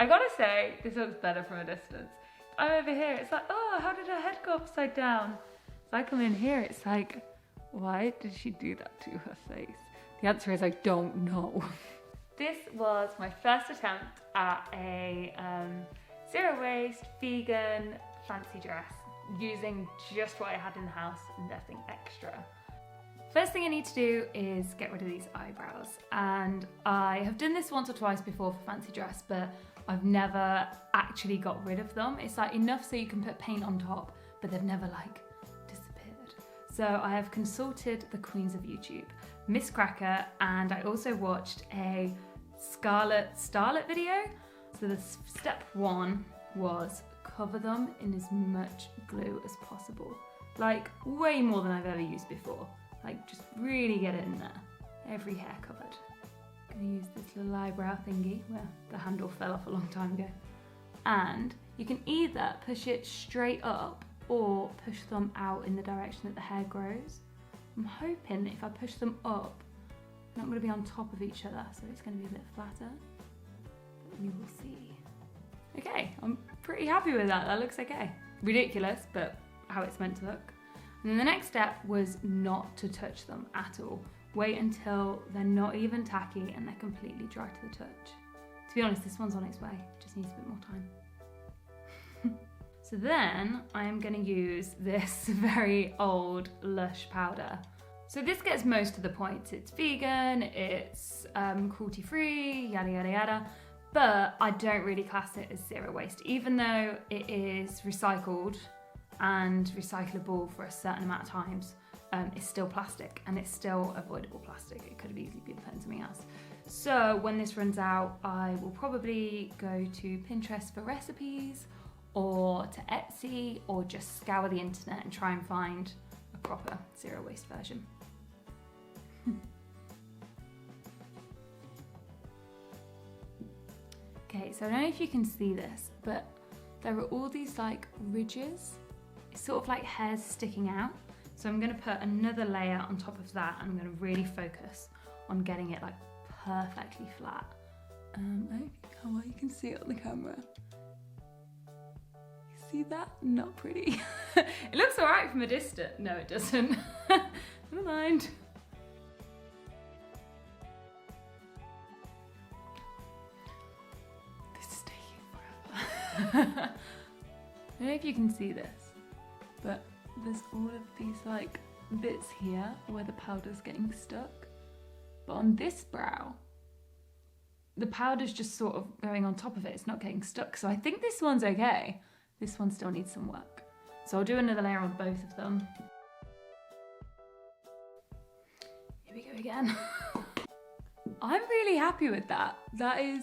I gotta say, this looks better from a distance. I'm over here, it's like, oh, how did her head go upside down? So I come in here, it's like, why did she do that to her face? The answer is I don't know. This was my first attempt at a zero waste, vegan, fancy dress, using just what I had in the house, nothing extra. First thing I need to do is get rid of these eyebrows, and I have done this once or twice before for fancy dress, but I've never actually got rid of them. It's like enough so you can put paint on top, but they've never like disappeared. So I have consulted the queens of YouTube, Miss Cracker, and I also watched a Scarlet Starlet video. So the step one was cover them in as much glue as possible. Like way more than I've ever used before. Like just really get it in there. Every hair covered. I'm gonna use this little eyebrow thingy where the handle fell off a long time ago. And you can either push it straight up or push them out in the direction that the hair grows. I'm hoping that if I push them up, they're not gonna be on top of each other, so it's gonna be a bit flatter. But we will see. Okay, I'm pretty happy with that. That looks okay. Ridiculous, but how it's meant to look. And then the next step was not to touch them at all. Wait until they're not even tacky and they're completely dry to the touch. To be honest, this one's on its way. It just needs a bit more time. So then I am gonna use this very old Lush powder. So this gets most of the points. It's vegan, it's cruelty-free, yada, yada, yada. But I don't really class it as zero waste, even though it is recycled and recyclable for a certain amount of times. It's still plastic, and it's still avoidable plastic. It could have easily been put in something else. So when this runs out, I will probably go to Pinterest for recipes, or to Etsy, or just scour the internet and try and find a proper zero waste version. Okay, so I don't know if you can see this, but there are all these like ridges. It's sort of like hairs sticking out. So I'm gonna put another layer on top of that, and I'm gonna really focus on getting it like perfectly flat. I don't know how well you can see it on the camera. You see that? Not pretty. It looks all right from a distance. No, it doesn't. Never mind. This is taking forever. I don't know if you can see this, but there's all of these like bits here where the powder's getting stuck. But on this brow, the powder's just sort of going on top of it. It's not getting stuck. So I think this one's okay. This one still needs some work. So I'll do another layer on both of them. Here we go again. I'm really happy with that. That is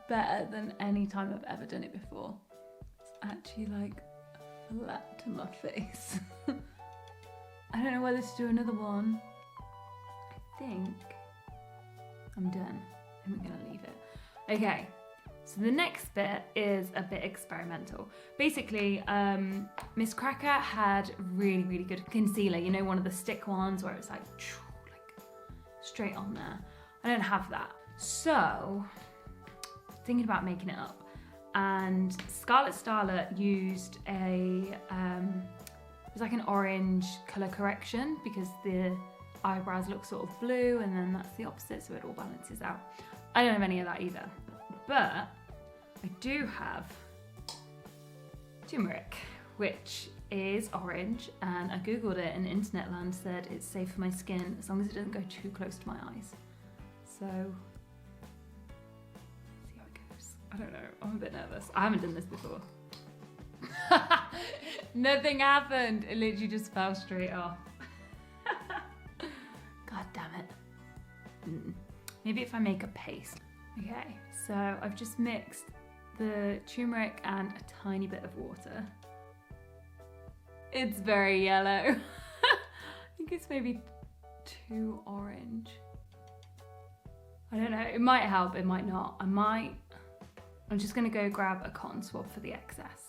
better than any time I've ever done it before. It's actually like flat to my face. I don't know whether to do another one. I think I'm done. I'm gonna leave it. Okay, so the next bit is a bit experimental. Basically, Miss Cracker had really, really good concealer. You know, one of the stick ones where it's like straight on there. I don't have that. So, thinking about making it up. And Scarlet Starlet used a, it was like an orange colour correction because the eyebrows look sort of blue, and then that's the opposite, so it all balances out. I don't have any of that either, but I do have tumeric, which is orange, and I googled it and internet land said it's safe for my skin as long as it doesn't go too close to my eyes. So, see how it goes. I don't know, I'm a bit nervous. I haven't done this before. Nothing happened, it literally just fell straight off. God damn it. Maybe if I make a paste. Okay, so I've just mixed the turmeric and a tiny bit of water. It's very yellow. I think it's maybe too orange. I don't know, it might help, it might not. I'm just gonna go grab a cotton swab for the excess.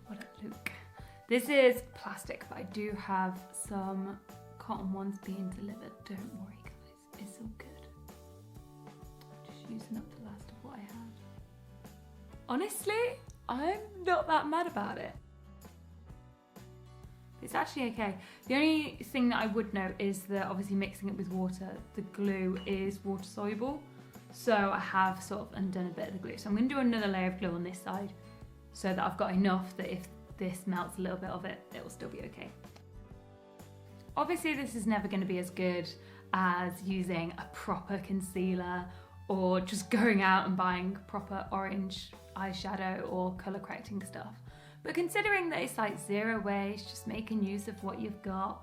What a look. This is plastic, but I do have some cotton ones being delivered. Don't worry guys, it's all good. Just using up the last of what I Honestly, I'm not that mad about it. It's actually okay. The only thing that I would note is that obviously mixing it with water, the glue is water soluble. So I have sort of undone a bit of the glue. So I'm going to do another layer of glue on this side so that I've got enough that if this melts a little bit of it, it will still be okay. Obviously this is never going to be as good as using a proper concealer or just going out and buying proper orange eyeshadow or colour correcting stuff. But considering that it's like zero waste, just making use of what you've got,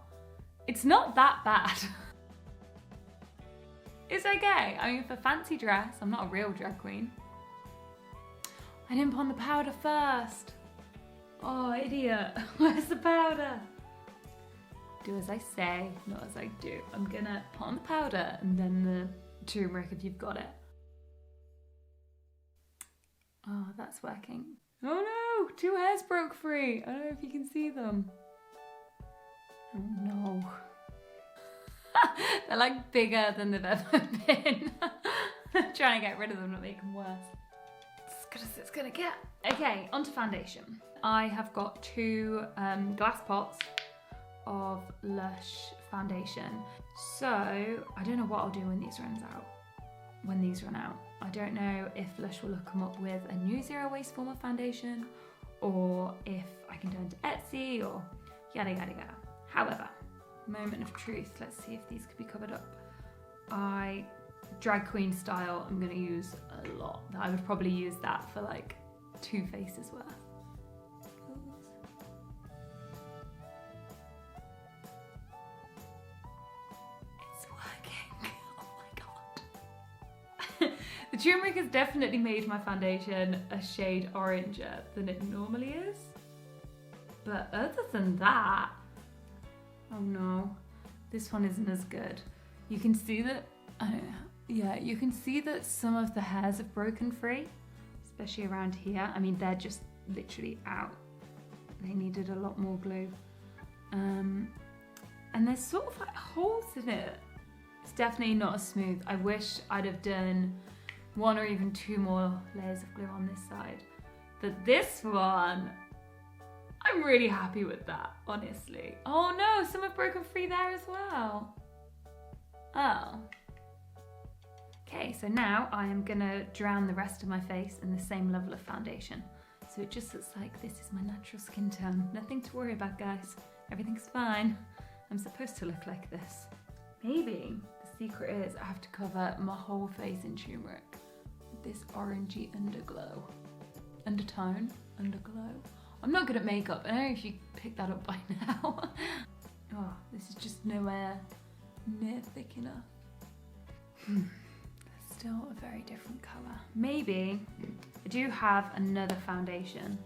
it's not that bad. It's okay. I mean, for fancy dress, I'm not a real drag queen. I didn't put on the powder first. Oh, idiot. Where's the powder? Do as I say, not as I do. I'm gonna put on the powder and then the turmeric if you've got it. Oh, that's working. Oh no, 2 hairs broke free. I don't know if you can see them. Oh no. They're like bigger than they've ever been. Trying to get rid of them, not make them worse. It's as good as it's gonna get. Okay, onto foundation. I have got 2 glass pots of Lush foundation. So I don't know what I'll do when these run out. I don't know if Lush will come up with a new zero waste form of foundation or if I can turn to Etsy or yada yada yada. However, moment of truth, let's see if these could be covered up. Drag queen style, I'm gonna use a lot. I would probably use that for like 2 faces worth. The turmeric has definitely made my foundation a shade oranger than it normally is. But other than that, oh no, this one isn't as good. You can see that, you can see that some of the hairs have broken free, especially around here. I mean, they're just literally out. They needed a lot more glue. And there's sort of like holes in it. It's definitely not as smooth. I wish I'd have done 1 or even 2 more layers of glue on this side. But this one, I'm really happy with that, honestly. Oh no, some have broken free there as well. Oh. Okay, so now I am gonna drown the rest of my face in the same level of foundation. So it just looks like this is my natural skin tone. Nothing to worry about, guys. Everything's fine. I'm supposed to look like this. Maybe the secret is I have to cover my whole face in turmeric. This orangey undertone. I'm not good at makeup. I don't know if you picked that up by now. Oh, this is just nowhere near thick enough. Still a very different colour. Maybe I do have another foundation.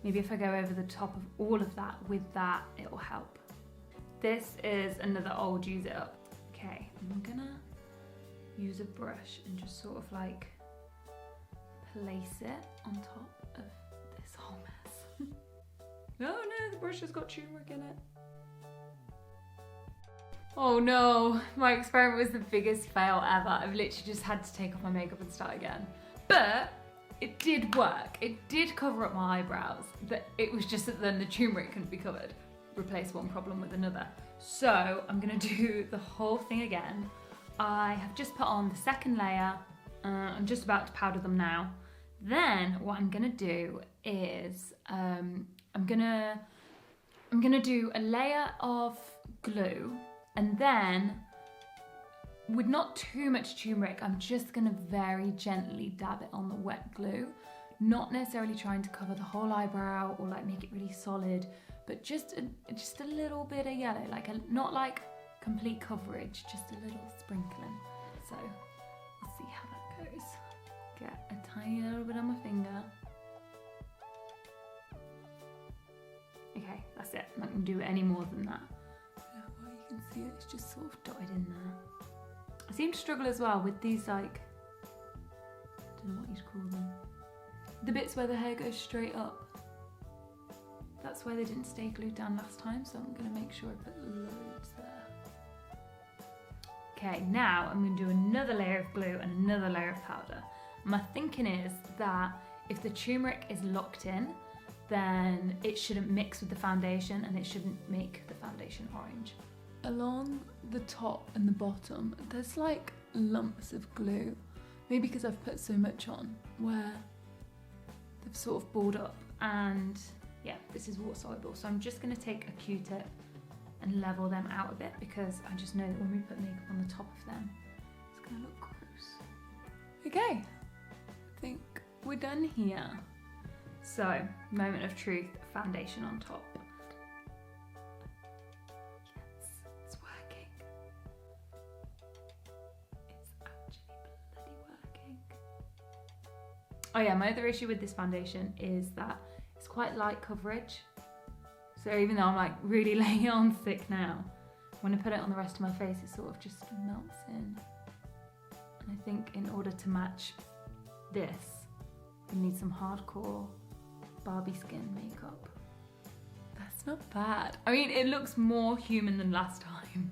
Maybe if I go over the top of all of that with that, it will help. This is another old Use It Up. Okay, I'm gonna use a brush and just sort of like place it on top of this whole mess. Oh no, the brush has got turmeric in it. Oh no, my experiment was the biggest fail ever. I've literally just had to take off my makeup and start again. But it did work. It did cover up my eyebrows. It was just that then the turmeric couldn't be covered. Replace one problem with another. So I'm gonna do the whole thing again. I have just put on the second layer. I'm just about to powder them now. Then what I'm gonna do is I'm gonna do a layer of glue, and then with not too much turmeric, I'm just gonna very gently dab it on the wet glue, not necessarily trying to cover the whole eyebrow or like make it really solid, but just a little bit of yellow, not like complete coverage, just a little sprinkling. So we'll see how that goes. Get a tiny little bit on my finger. Okay, that's it. I'm not gonna do any more than that. Yeah, well, you can see it's just sort of dotted in there. I seem to struggle as well with these, like, I don't know what you'd call them. The bits where the hair goes straight up. That's why they didn't stay glued down last time, so I'm gonna make sure I put loads there. Okay, now I'm gonna do another layer of glue and another layer of powder. My thinking is that if the turmeric is locked in, then it shouldn't mix with the foundation and it shouldn't make the foundation orange. Along the top and the bottom, there's like lumps of glue. Maybe because I've put so much on, where they've sort of balled up. And yeah, this is water soluble. So I'm just gonna take a Q-tip and level them out a bit, because I just know that when we put makeup on the top of them, it's gonna look gross. Okay, I think we're done here. So, moment of truth, foundation on top. Yes, it's working. It's actually bloody working. Oh yeah, my other issue with this foundation is that it's quite light coverage. So even though I'm like really laying it on thick now, when I put it on the rest of my face, it sort of just melts in. And I think in order to match this, we need some hardcore Barbie skin makeup. That's not bad. I mean, it looks more human than last time.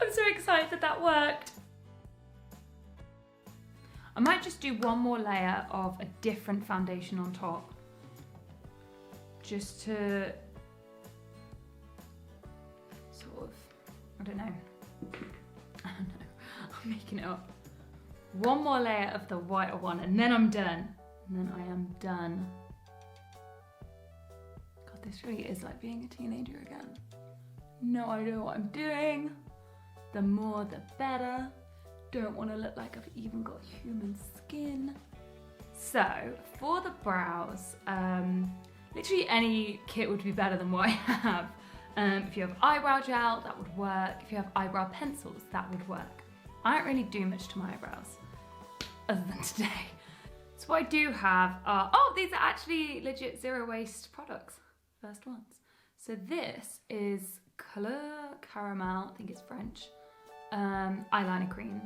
I'm so excited that that worked. I might just do one more layer of a different foundation on top, just to sort of, I don't know, I'm making it up. One more layer of the whiter one and then I'm done. And then I am done. God, this really is like being a teenager again. No idea what I'm doing. The more the better. Don't want to look like I've even got human skin. So, for the brows, literally any kit would be better than what I have. If you have eyebrow gel, that would work. If you have eyebrow pencils, that would work. I don't really do much to my eyebrows, other than today. So what I do have are, oh, these are actually legit zero waste products. First ones. So this is Color Caramel, I think it's French, eyeliner cream.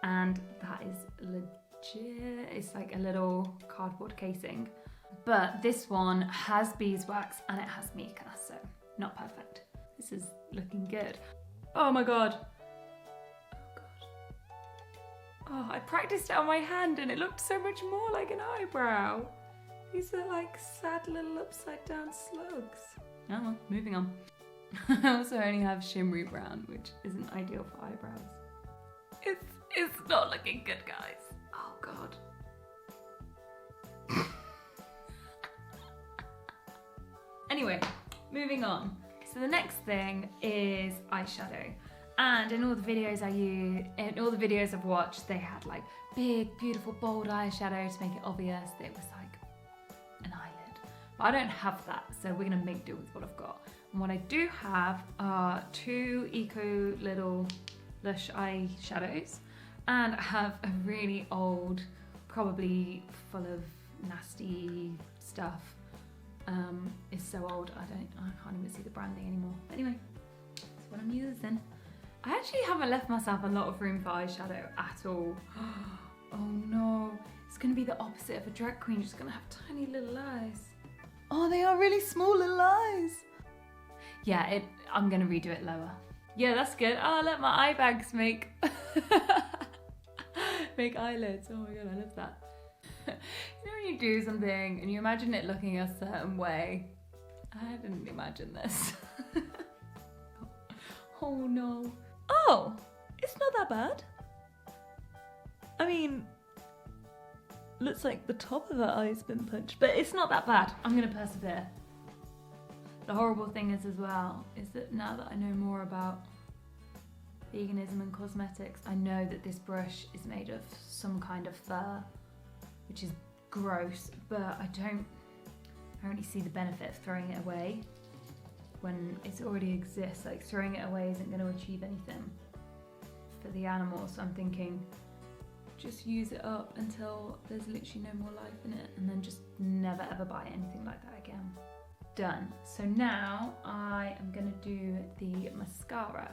And that is legit, it's like a little cardboard casing. But this one has beeswax and it has mica, so not perfect. This is looking good. Oh my God. Oh, I practiced it on my hand and it looked so much more like an eyebrow. These are like sad little upside down slugs. Oh well, moving on. I also only have shimmery brown, which isn't ideal for eyebrows. It's not looking good, guys. Oh God. Anyway, moving on. So the next thing is eyeshadow. And in all the videos I've watched, they had like big, beautiful, bold eyeshadow to make it obvious that it was like an eyelid. But I don't have that, so we're gonna make do with what I've got. And what I do have are two eco little Lush eyeshadows, and I have a really old, probably full of nasty stuff. It's so old, I can't even see the branding anymore. But anyway, that's what I'm using. I actually haven't left myself a lot of room for eyeshadow at all. Oh no, it's gonna be the opposite of a drag queen, just gonna have tiny little eyes. Oh, they are really small little eyes. Yeah, I'm gonna redo it lower. Yeah, that's good. Oh, let my eye bags make eyelids. Oh my God, I love that. You know when you do something and you imagine it looking a certain way? I didn't imagine this. Oh no. Oh, it's not that bad. I mean, looks like the top of her eye's been punched, but it's not that bad. I'm gonna persevere. The horrible thing is as well, is that now that I know more about veganism and cosmetics, I know that this brush is made of some kind of fur, which is gross, but I don't really see the benefit of throwing it away when it already exists. Like, throwing it away isn't going to achieve anything for the animals. So I'm thinking, just use it up until there's literally no more life in it, and then just never ever buy anything like that again. Done. So now I am going to do the mascara.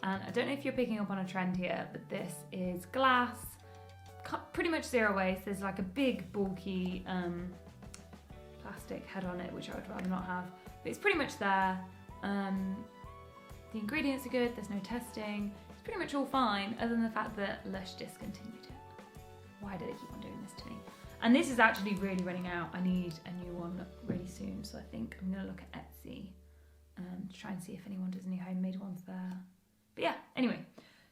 And I don't know if you're picking up on a trend here, but this is glass, pretty much zero waste. There's like a big bulky plastic head on it, which I would rather not have, but it's pretty much there. The ingredients are good, there's no testing, it's pretty much all fine, other than the fact that Lush discontinued it. Why do they keep on doing this to me? And this is actually really running out. I need a new one really soon. So I think I'm gonna look at Etsy to try and see if anyone does any homemade ones there. But yeah, anyway.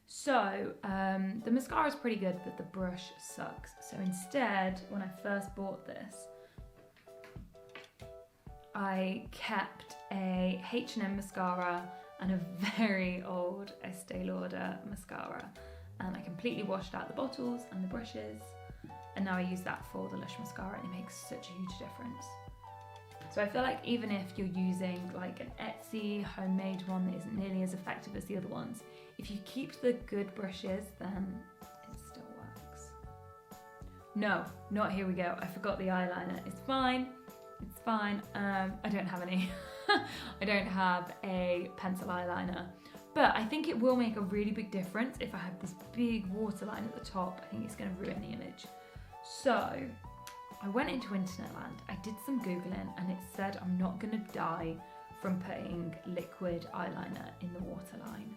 So the mascara is pretty good, but the brush sucks. So instead, when I first bought this, I kept a H&M mascara and a very old Estee Lauder mascara. And I completely washed out the bottles and the brushes. And now I use that for the Lush mascara, and it makes such a huge difference. So I feel like even if you're using like an Etsy homemade one that isn't nearly as effective as the other ones, if you keep the good brushes, then it still works. No, not here we go. I forgot the eyeliner. It's fine. It's fine. I don't have any. I don't have a pencil eyeliner. But I think it will make a really big difference if I have this big waterline at the top. I think it's going to ruin the image. So I went into internet land, I did some Googling, and it said I'm not going to die from putting liquid eyeliner in the waterline.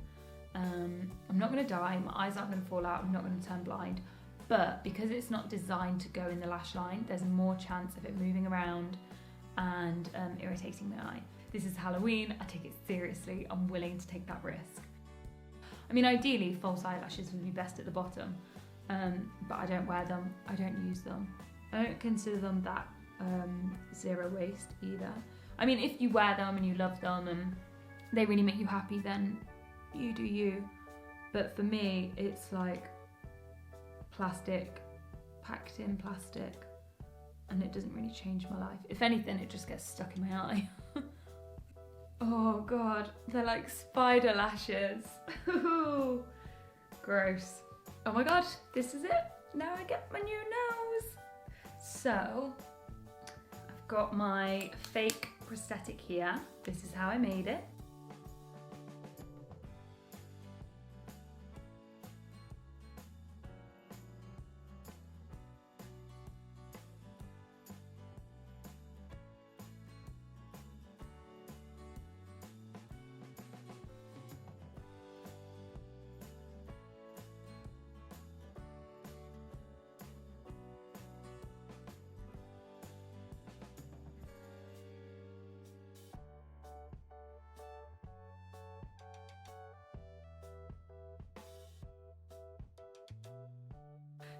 I'm not going to die, my eyes aren't going to fall out, I'm not going to turn blind, but because it's not designed to go in the lash line, there's more chance of it moving around and irritating my eye. This is Halloween, I take it seriously, I'm willing to take that risk. I mean, ideally false eyelashes would be best at the bottom, but I don't wear them, I don't use them. I don't consider them that zero waste either. I mean, if you wear them and you love them and they really make you happy, then you do you. But for me, it's like plastic, packed in plastic, and it doesn't really change my life. If anything, it just gets stuck in my eye. Oh God, they're like spider lashes. Gross. Oh my God, this is it. Now I get my new nose. So, I've got my fake prosthetic here. This is how I made it.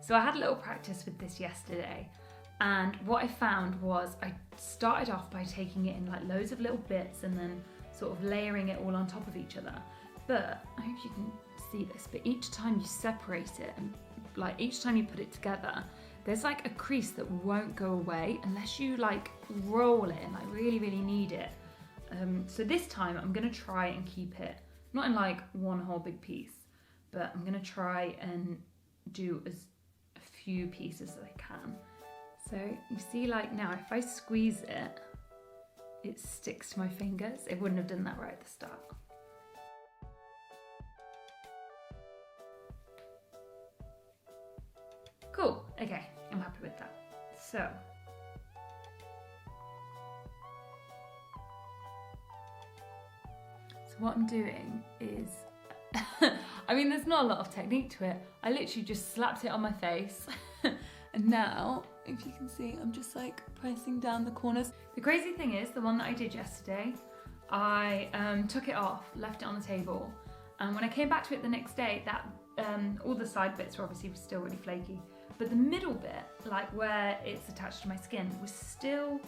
So I had a little practice with this yesterday, and what I found was I started off by taking it in like loads of little bits and then sort of layering it all on top of each other. But I hope you can see this, but each time you separate it and like each time you put it together, there's like a crease that won't go away unless you like roll it and like really, really knead it. So this time I'm gonna try and keep it, not in like one whole big piece, but I'm gonna try and do as few pieces as I can. So you see, like now if I squeeze it, it sticks to my fingers. It wouldn't have done that right at the start. Cool, okay, I'm happy with that. So what I'm doing is I mean, there's not a lot of technique to it. I literally just slapped it on my face. And now, if you can see, I'm just like pressing down the corners. The crazy thing is, the one that I did yesterday, I took it off, left it on the table. And when I came back to it the next day, that all the side bits were obviously still really flaky. But the middle bit, like where it's attached to my skin, was still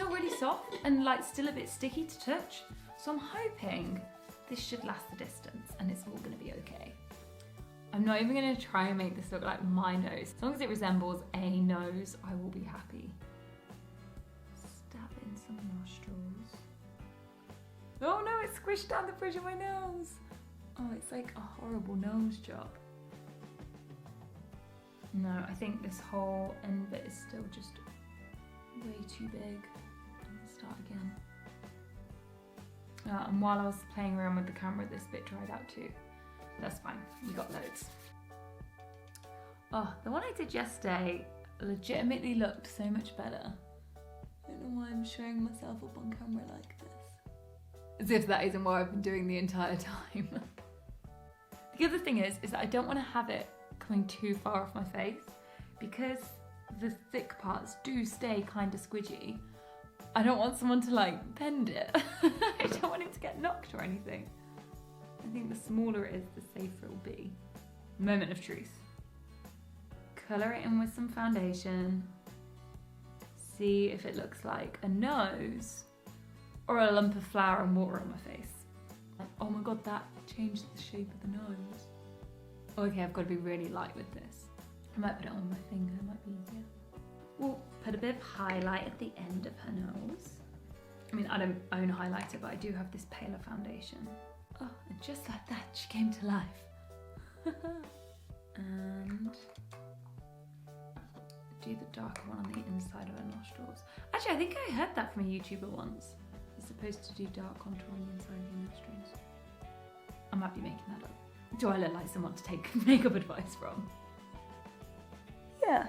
really soft and like still a bit sticky to touch. So I'm hoping this should last the distance and it's all gonna be okay. I'm not even gonna try and make this look like my nose. As long as it resembles a nose, I will be happy. Stab in some nostrils. Oh no, it squished down the bridge of my nose. Oh, it's like a horrible nose job. No, I think this whole end bit is still just way too big. Let's start again. And while I was playing around with the camera, this bit dried out too. That's fine, we got loads. Oh, the one I did yesterday legitimately looked so much better. I don't know why I'm showing myself up on camera like this. As if that isn't what I've been doing the entire time. The other thing is that I don't want to have it coming too far off my face, because the thick parts do stay kind of squidgy, I don't want someone to like bend it. I don't want it to get knocked or anything. I think the smaller it is, the safer it will be. Moment of truth. Colour it in with some foundation. See if it looks like a nose or a lump of flour and water on my face. Oh my god, that changed the shape of the nose. Okay, I've got to be really light with this. I might put it on my finger, it might be easier. We'll put a bit of highlight at the end of her nose. I mean, I don't own a highlighter, but I do have this paler foundation. Oh, and just like that, she came to life. And do the darker one on the inside of her nostrils. Actually, I think I heard that from a YouTuber once. You're supposed to do dark contour on the inside of your nostrils. I might be making that up. Do I look like someone to take makeup advice from? Yeah,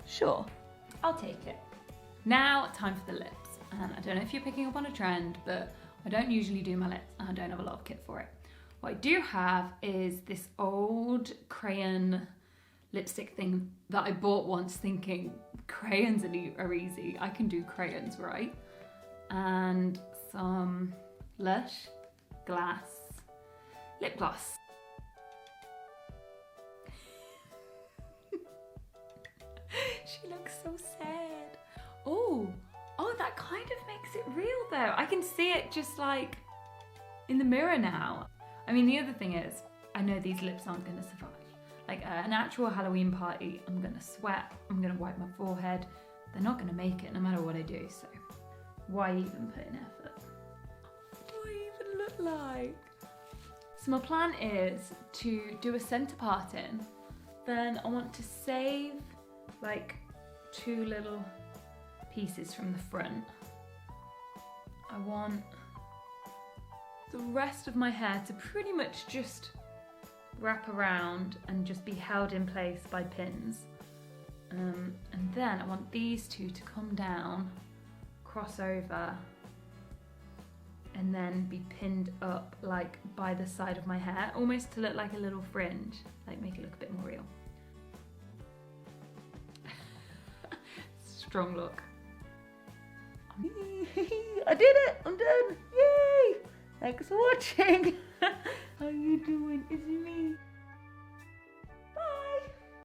sure. I'll take it. Now, time for the lips. And I don't know if you're picking up on a trend, but I don't usually do my lips and I don't have a lot of kit for it. What I do have is this old crayon lipstick thing that I bought once thinking crayons are easy. I can do crayons, right? And some Lush Glass lip gloss. She looks so sad. Oh, that kind of makes it real though. I can see it just like in the mirror now. I mean, the other thing is, I know these lips aren't gonna survive. Like an actual Halloween party, I'm gonna sweat, I'm gonna wipe my forehead. They're not gonna make it no matter what I do, so why even put in effort? What do I even look like? So my plan is to do a centre part in, then I want to save like 2 little pieces from the front. I want the rest of my hair to pretty much just wrap around and just be held in place by pins. And then I want these 2 to come down, cross over, and then be pinned up like by the side of my hair, almost to look like a little fringe, like make it look a bit more real. Strong look. I did it! I'm done! Yay! Thanks for watching! How you doing? It's me.